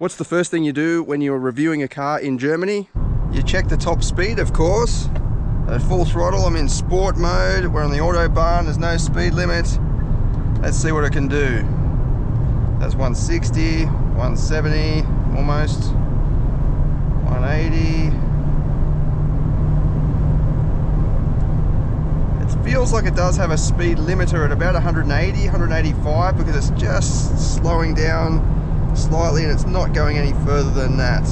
What's the first thing you do when you're reviewing a car in Germany? You check the top speed, of course. At full throttle, I'm in sport mode. We're on the Autobahn, there's no speed limit. Let's see what it can do. That's 160, 170, almost. 180. It feels like it does have a speed limiter at about 180, 185 because it's just slowing down slightly and it's not going any further than that.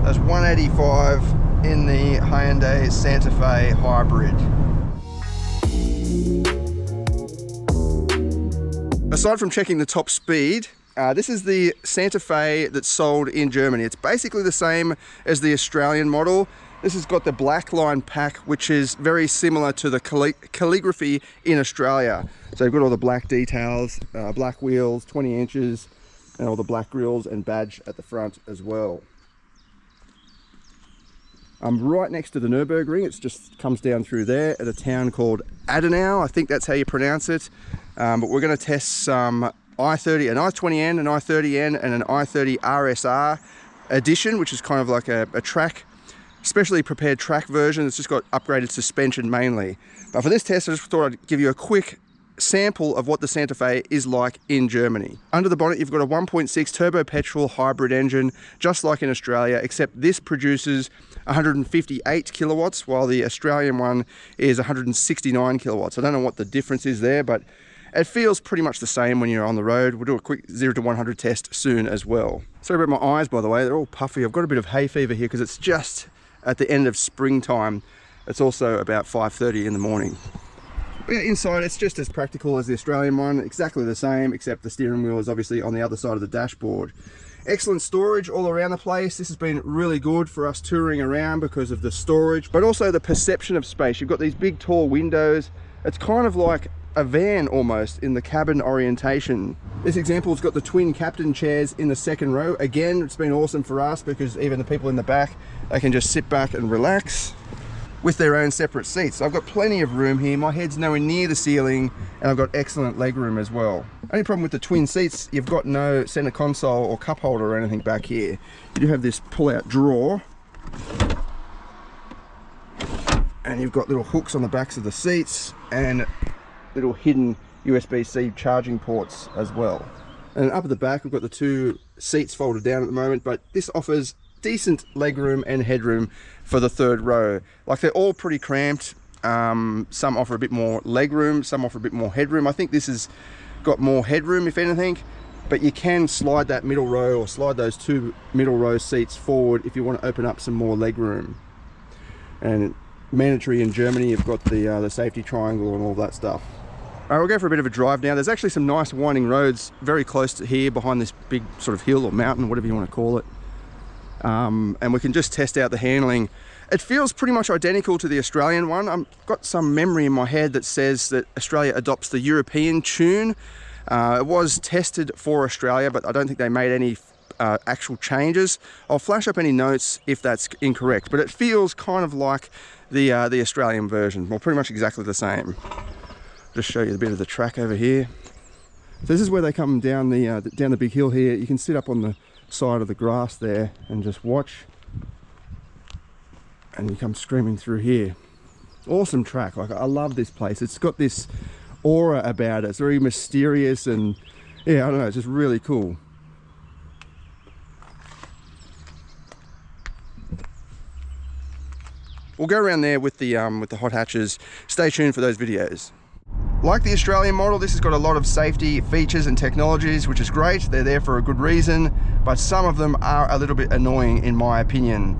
That's 185 in the Hyundai Santa Fe Hybrid. Aside from checking the top speed, this is the Santa Fe that's sold in Germany. It's basically the same as the Australian model. This has got the black line pack, which is very similar to the calligraphy in Australia. So you've got all the black details, black wheels, 20 inches, and all the black grills and badge at the front as well. I'm right next to the Nürburgring. It just comes down through there at a town called Adenau. I think that's how you pronounce it. But we're going to test some i30, an i20N, an i30N, and an i30 RSR edition, which is kind of like a track, specially prepared track version. It's just got upgraded suspension mainly. But for this test, I just thought I'd give you a quick sample of what the Santa Fe is like in Germany. Under the bonnet, you've got a 1.6 turbo petrol hybrid engine, just like in Australia, except this produces 158 kilowatts, while the Australian one is 169 kilowatts. I don't know what the difference is there, but it feels pretty much the same when you're on the road. We'll do a quick 0 to 100 test soon as well. Sorry about my eyes, by the way. They're all puffy. I've got a bit of hay fever here because it's just at the end of springtime. It's also about 5:30 in the morning. But yeah, inside it's just as practical as the Australian one, exactly the same, except the steering wheel is obviously on the other side of the dashboard. Excellent storage all around the place. This has been really good for us touring around because of the storage, but also the perception of space. You've got these big tall windows. It's kind of like a van almost in the cabin orientation. This example's got the twin captain chairs in the second row. Again, it's been awesome for us because even the people in the back, they can just sit back and relax with their own separate seats. So I've got plenty of room here. My head's nowhere near the ceiling and I've got excellent leg room as well. Only problem with the twin seats, you've got no center console or cup holder or anything back here. You do have this pull-out drawer and you've got little hooks on the backs of the seats and little hidden USB-C charging ports as well. And up at the back, we've got the two seats folded down at the moment, but this offers decent legroom and headroom for the third row. Like, they're all pretty cramped. Some offer a bit more legroom, some offer a bit more headroom. I think this has got more headroom, if anything, but you can slide that middle row or slide those two middle row seats forward if you want to open up some more legroom. And mandatory in Germany, you've got the safety triangle and all that stuff. All right, we'll go for a bit of a drive now. There's actually some nice winding roads very close to here behind this big sort of hill or mountain, whatever you want to call it. And we can just test out the handling. It feels pretty much identical to the Australian one. I've got some memory in my head that says that Australia adopts the European tune. It was tested for Australia, but I don't think they made any actual changes. I'll flash up any notes if that's incorrect, but it feels kind of like the Australian version. Well, pretty much exactly the same. Just show you a bit of the track over here. So this is where they come down the big hill here. You can sit up on the side of the grass there and just watch, and you come screaming through here. Awesome track. Like, I love this place. It's got this aura about it. It's very mysterious and yeah, I don't know, it's just really cool. We'll go around there with the hot hatches. Stay tuned for those videos. Like the Australian model, this has got a lot of safety features and technologies, which is great. They're there for a good reason, but some of them are a little bit annoying in my opinion.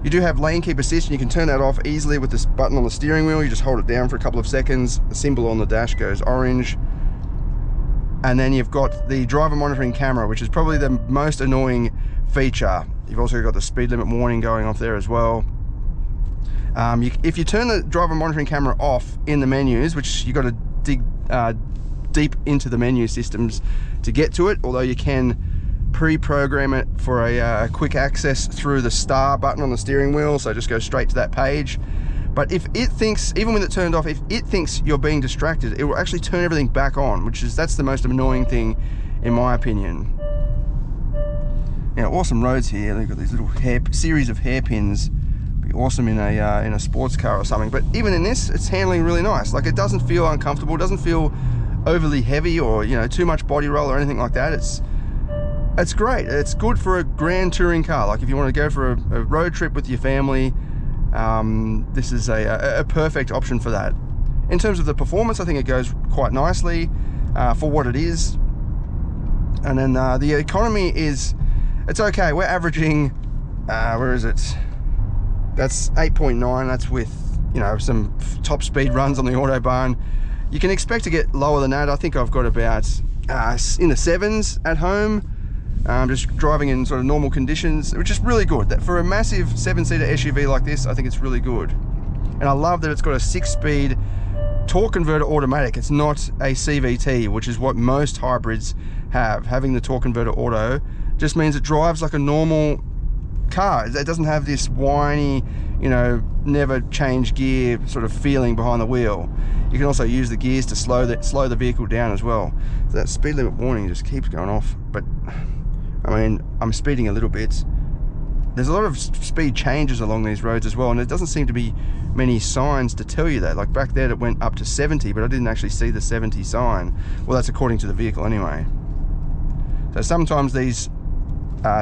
You do have lane keep assist, and you can turn that off easily with this button on the steering wheel. You just hold it down for a couple of seconds. The symbol on the dash goes orange. And then you've got the driver monitoring camera, which is probably the most annoying feature. You've also got the speed limit warning going off there as well. If you turn the driver monitoring camera off in the menus, which you got to dig deep into the menu systems to get to it, although you can pre-program it for a quick access through the star button on the steering wheel, so just go straight to that page. But if it thinks, even when it's turned off, if it thinks you're being distracted, it will actually turn everything back on, that's the most annoying thing in my opinion. Yeah, awesome roads here. They've got these little series of hairpins. Be awesome in a sports car or something. But even in this, it's handling really nice. Like, it doesn't feel uncomfortable. It doesn't feel overly heavy or, you know, too much body roll or anything like that. It's great. It's good for a grand touring car. Like, if you want to go for a road trip with your family, this is a perfect option for that. In terms of the performance, I think it goes quite nicely for what it is. And then the economy is, it's okay. We're averaging, where is it? That's 8.9. That's with, you know, some top speed runs on the Autobahn. You can expect to get lower than that. I think I've got about in the 7s at home. Just driving in sort of normal conditions, which is really good. That for a massive 7-seater SUV like this, I think it's really good. And I love that it's got a 6-speed torque converter automatic. It's not a CVT, which is what most hybrids have. Having the torque converter auto just means it drives like a normal car. It doesn't have this whiny, you know, never change gear sort of feeling behind the wheel. You can also use the gears to slow the vehicle down as well. So that speed limit warning just keeps going off. But I mean, I'm speeding a little bit. There's a lot of speed changes along these roads as well, and there doesn't seem to be many signs to tell you that. Like back there, it went up to 70, but I didn't actually see the 70 sign. Well, that's according to the vehicle anyway. So sometimes these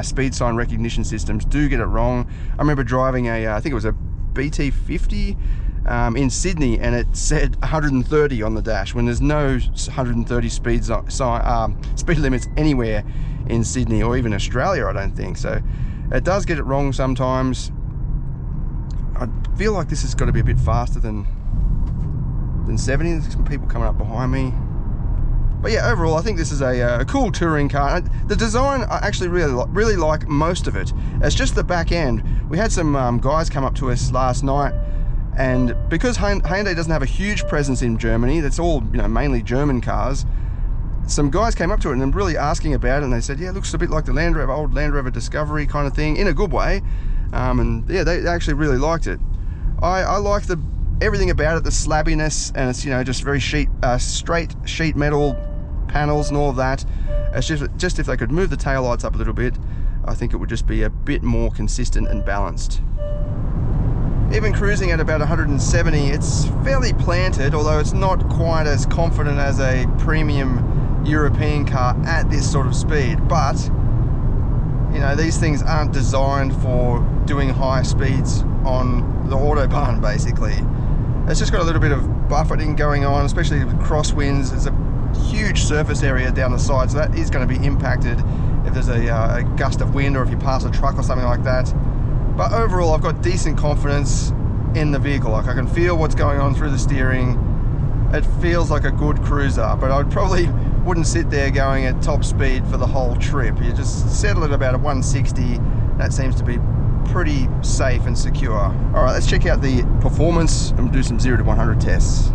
speed sign recognition systems do get it wrong. I remember driving I think it was a BT50 in Sydney, and it said 130 on the dash when there's no 130 speed limits anywhere in Sydney or even Australia, I don't think. So it does get it wrong sometimes. I feel like this has got to be a bit faster than 70. There's some people coming up behind me. But yeah, overall, I think this is a cool touring car. The design, I actually really like most of it. It's just the back end. We had some guys come up to us last night, and because Hyundai doesn't have a huge presence in Germany, that's all, you know, mainly German cars. Some guys came up to it and really asking about it, and they said, yeah, it looks a bit like the Land Rover, old Land Rover Discovery kind of thing, in a good way. And yeah, they actually really liked it. I like everything about it, the slabbiness, and it's, you know, just very straight sheet metal panels and all of that. It's just if they could move the taillights up a little bit, I think it would just be a bit more consistent and balanced. Even cruising at about 170, it's fairly planted, although it's not quite as confident as a premium European car at this sort of speed. But, you know, these things aren't designed for doing high speeds on the Autobahn, basically. It's just got a little bit of buffeting going on, especially with crosswinds. It's a huge surface area down the side, so that is going to be impacted if there's a gust of wind or if you pass a truck or something like that. But overall, I've got decent confidence in the vehicle. Like, I can feel what's going on through the steering. It feels like a good cruiser, but I probably wouldn't sit there going at top speed for the whole trip. You just settle at about a 160. That seems to be pretty safe and secure. All right, let's check out the performance and do some 0 to 100 tests.